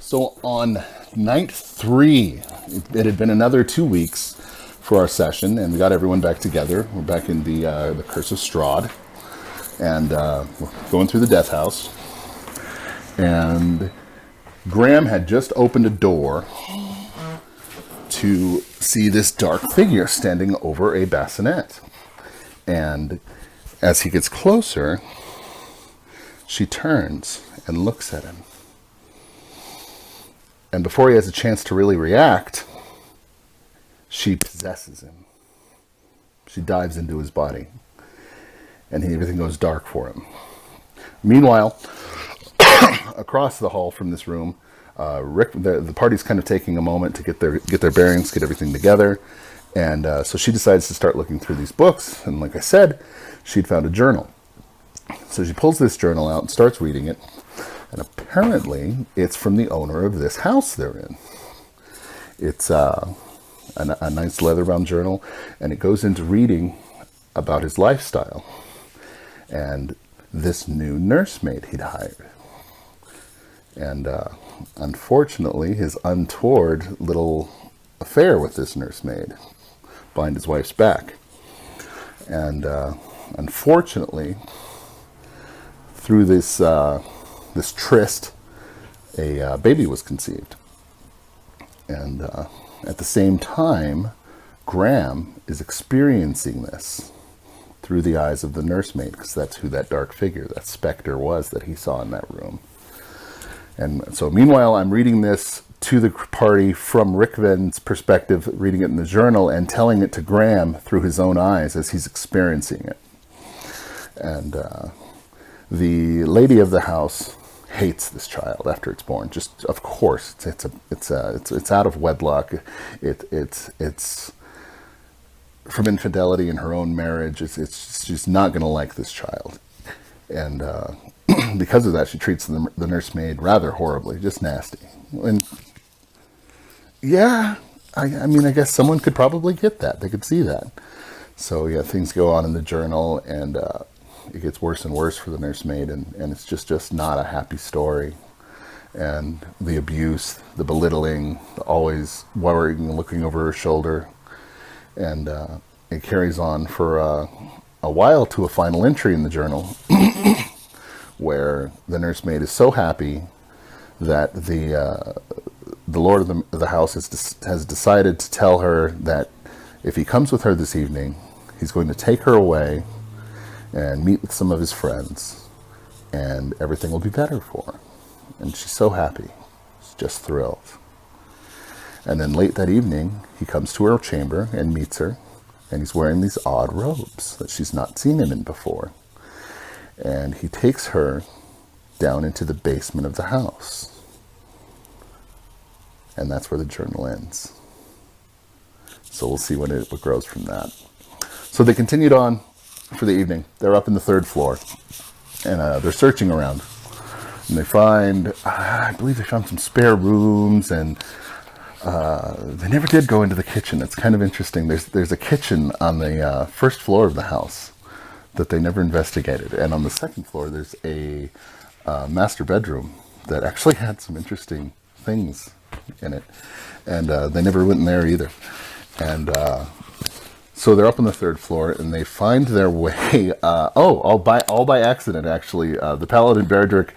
So on night 3, it had been another 2 weeks for our session, and we got everyone back together. We're back in the Curse of Strahd, and we're going through the death house. And Graham had just opened a door to see this dark figure standing over a bassinet. And as he gets closer, she turns and looks at him. And before he has a chance to really react, she possesses him. She dives into his body. And everything goes dark for him. Meanwhile, across the hall from this room, Rick, the party's kind of taking a moment to get their bearings, get everything together. And so she decides to start looking through these books. And like I said, she'd found a journal. So she pulls this journal out and starts reading it. And apparently, it's from the owner of this house they're in. It's a nice leather-bound journal, and it goes into reading about his lifestyle and this new nursemaid he'd hired. And unfortunately, his untoward little affair with this nursemaid behind his wife's back. And unfortunately, through this tryst, a baby was conceived. And at the same time, Graham is experiencing this through the eyes of the nursemaid, because that's who that dark figure, that specter was that he saw in that room. And so meanwhile, I'm reading this to the party from Rick Ven's perspective, reading it in the journal and telling it to Graham through his own eyes as he's experiencing it. And the lady of the house hates this child after it's born. Just, of course, it's out of wedlock. It's from infidelity in her own marriage. She's not going to like this child, and because of that, she treats the nursemaid rather horribly, just nasty. And yeah, I mean, I guess someone could probably get that. They could see that. So yeah, things go on in the journal, and it gets worse and worse for the nursemaid, and it's just not a happy story. And the abuse, the belittling, the always worrying and looking over her shoulder. And it carries on for a while to a final entry in the journal where the nursemaid is so happy that the lord of the house has decided to tell her that if he comes with her this evening, he's going to take her away and meet with some of his friends, and everything will be better for her. And she's so happy. She's just thrilled. And then late that evening, he comes to her chamber and meets her, and he's wearing these odd robes that she's not seen him in before. And he takes her down into the basement of the house. And that's where the journal ends. So we'll see what grows from that. So they continued on for the evening. They're up in the 3rd floor, and they're searching around. And they find, I believe they found some spare rooms, and they never did go into the kitchen. It's kind of interesting. There's a kitchen on the 1st floor of the house that they never investigated. And on the 2nd floor, there's a master bedroom that actually had some interesting things in it. And they never went in there either. And so they're up on the 3rd floor, and they find their way, all by accident, actually. The paladin Berdrick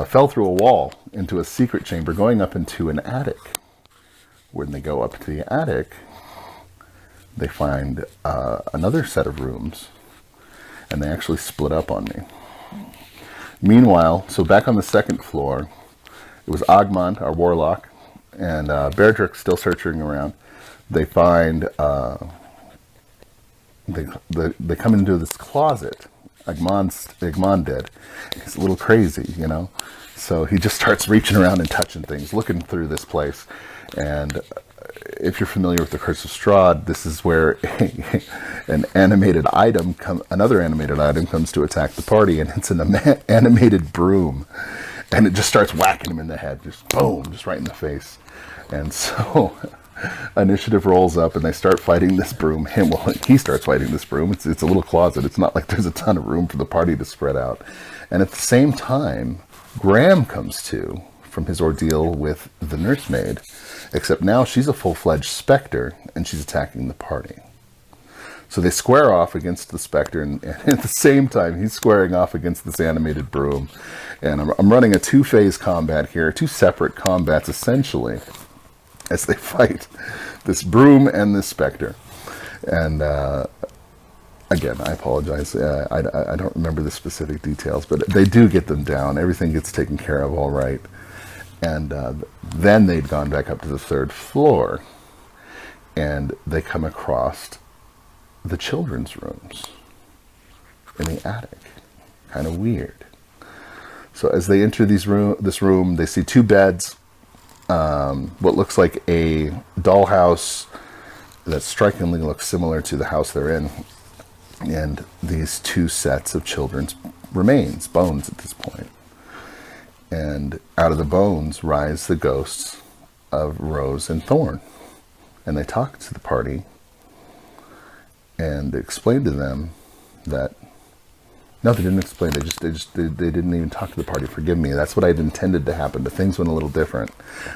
fell through a wall into a secret chamber going up into an attic. When they go up to the attic, they find another set of rooms, and they actually split up on me. Meanwhile, so back on the 2nd floor, it was Agmond, our warlock, and Berdrick still searching around. They find, they come into this closet. Agmond did. He's a little crazy, you know? So he just starts reaching around and touching things, looking through this place. And if you're familiar with the Curse of Strahd, this is where another animated item comes to attack the party, and it's an animated broom. And it just starts whacking him in the head, just boom, just right in the face. And so initiative rolls up, and they start fighting this broom. He starts fighting this broom. It's a little closet. It's not like there's a ton of room for the party to spread out. And at the same time, Graham comes to from his ordeal with the nursemaid, except now she's a full-fledged specter, and she's attacking the party. So they square off against the specter, and at the same time, he's squaring off against this animated broom. And I'm running a two-phase combat here, two separate combats, essentially, as they fight this broom and this specter. And again, I apologize. I don't remember the specific details, but they do get them down. Everything gets taken care of all right. And then they'd gone back up to the third floor, and they come across the children's rooms in the attic. Kind of weird. So as they enter this room, they see two beds, what looks like a dollhouse that strikingly looks similar to the house they're in, and these two sets of children's remains, bones at this point. And out of the bones rise the ghosts of Rose and Thorn. And they talk to the party and explain to them that, no, they didn't explain. They didn't even talk to the party. Forgive me. That's what I'd intended to happen, but things went a little different.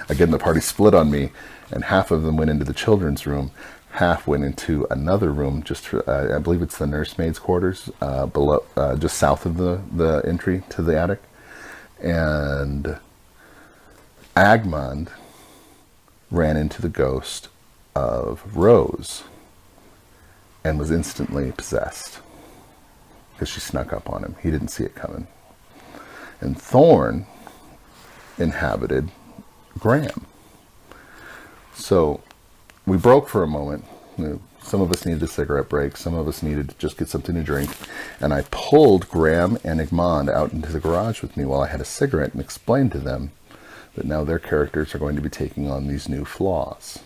Again, the party split on me, and half of them went into the children's room, half went into another room, just for, I believe it's the nursemaid's quarters, below, just south of the entry to the attic. And Agmund ran into the ghost of Rose and was instantly possessed because she snuck up on him. He didn't see it coming. And Thorn inhabited Graham. So we broke for a moment. Some of us needed a cigarette break. Some of us needed to just get something to drink. And I pulled Graham and Egmont out into the garage with me while I had a cigarette and explained to them that now their characters are going to be taking on these new flaws.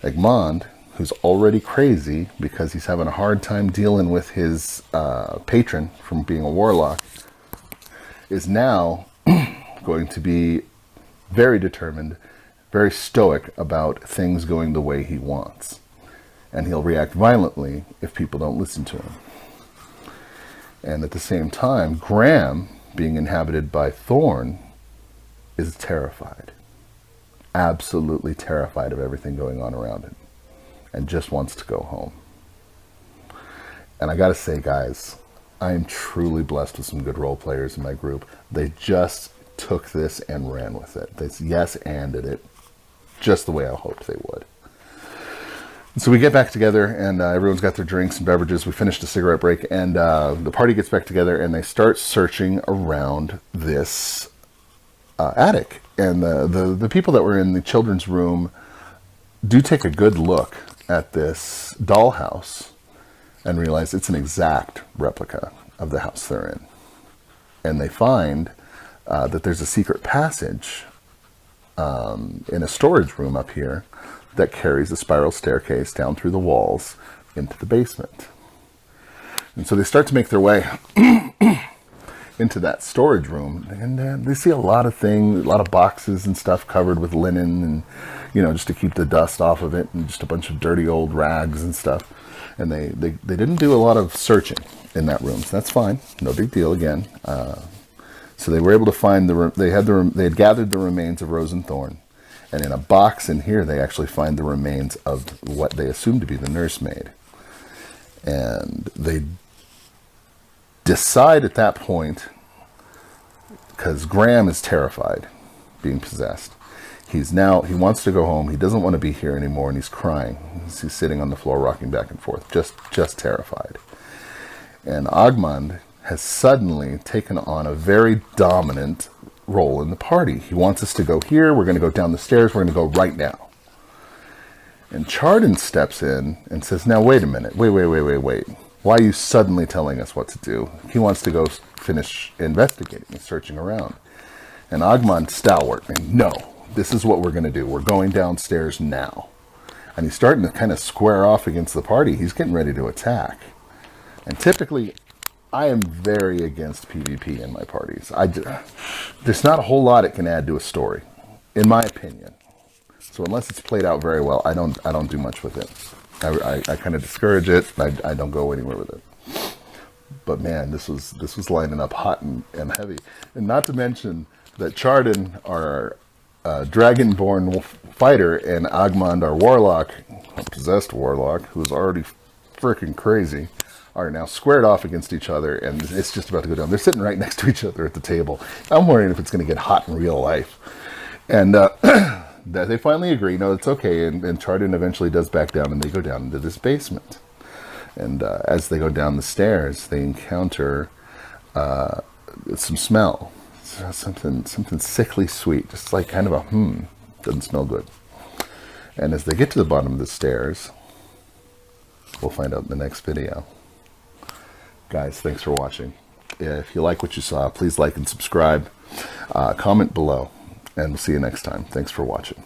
Egmont, who's already crazy because he's having a hard time dealing with his patron from being a warlock, is now going to be very determined, very stoic about things going the way he wants. And he'll react violently if people don't listen to him. And at the same time, Graham, being inhabited by Thorn, is terrified. Absolutely terrified of everything going on around him. And just wants to go home. And I gotta say, guys, I am truly blessed with some good role players in my group. They just took this and ran with it. They yes-anded it just the way I hoped they would. And so we get back together, and everyone's got their drinks and beverages. We finished a cigarette break, and the party gets back together, and they start searching around this attic. And the people that were in the children's room do take a good look at this dollhouse and realize it's an exact replica of the house they're in. And they find that there's a secret passage in a storage room up here that carries a spiral staircase down through the walls into the basement. And so they start to make their way into that storage room, and they see a lot of things, a lot of boxes and stuff covered with linen, and just to keep the dust off of it, and just a bunch of dirty old rags and stuff. And they didn't do a lot of searching in that room, so that's fine, no big deal again. So they were able to find they had gathered the remains of Rose and Thorn, and in a box in here they actually find the remains of what they assumed to be the nursemaid. And they decide at that point, because Graham is terrified, being possessed. He wants to go home. He doesn't want to be here anymore, and he's crying. He's sitting on the floor, rocking back and forth, just terrified. And Agmund has suddenly taken on a very dominant role in the party. He wants us to go here. We're going to go down the stairs. We're going to go right now. And Chardon steps in and says, now, wait a minute. Wait. Why are you suddenly telling us what to do? He wants to go finish investigating and searching around. And Agmund stalwart, and no, this is what we're going to do. We're going downstairs now. And he's starting to kind of square off against the party. He's getting ready to attack. And typically, I am very against PvP in my parties. There's not a whole lot it can add to a story, in my opinion. So unless it's played out very well, I don't do much with it. I kind of discourage it. I don't go anywhere with it. But man, this was lining up hot and heavy. And not to mention that Chardon, our dragonborn fighter, and Agmond, our warlock, possessed warlock, who's already freaking crazy, are now squared off against each other, and it's just about to go down. They're sitting right next to each other at the table. I'm wondering if it's going to get hot in real life. And that they finally agree, no, it's okay, and Chardon eventually does back down, and they go down into this basement. And as they go down the stairs, they encounter some smell. Something sickly sweet, just like kind of a doesn't smell good. And as they get to the bottom of the stairs, we'll find out in the next video. Guys, thanks for watching. If you like what you saw, please like and subscribe. Comment below, and we'll see you next time. Thanks for watching.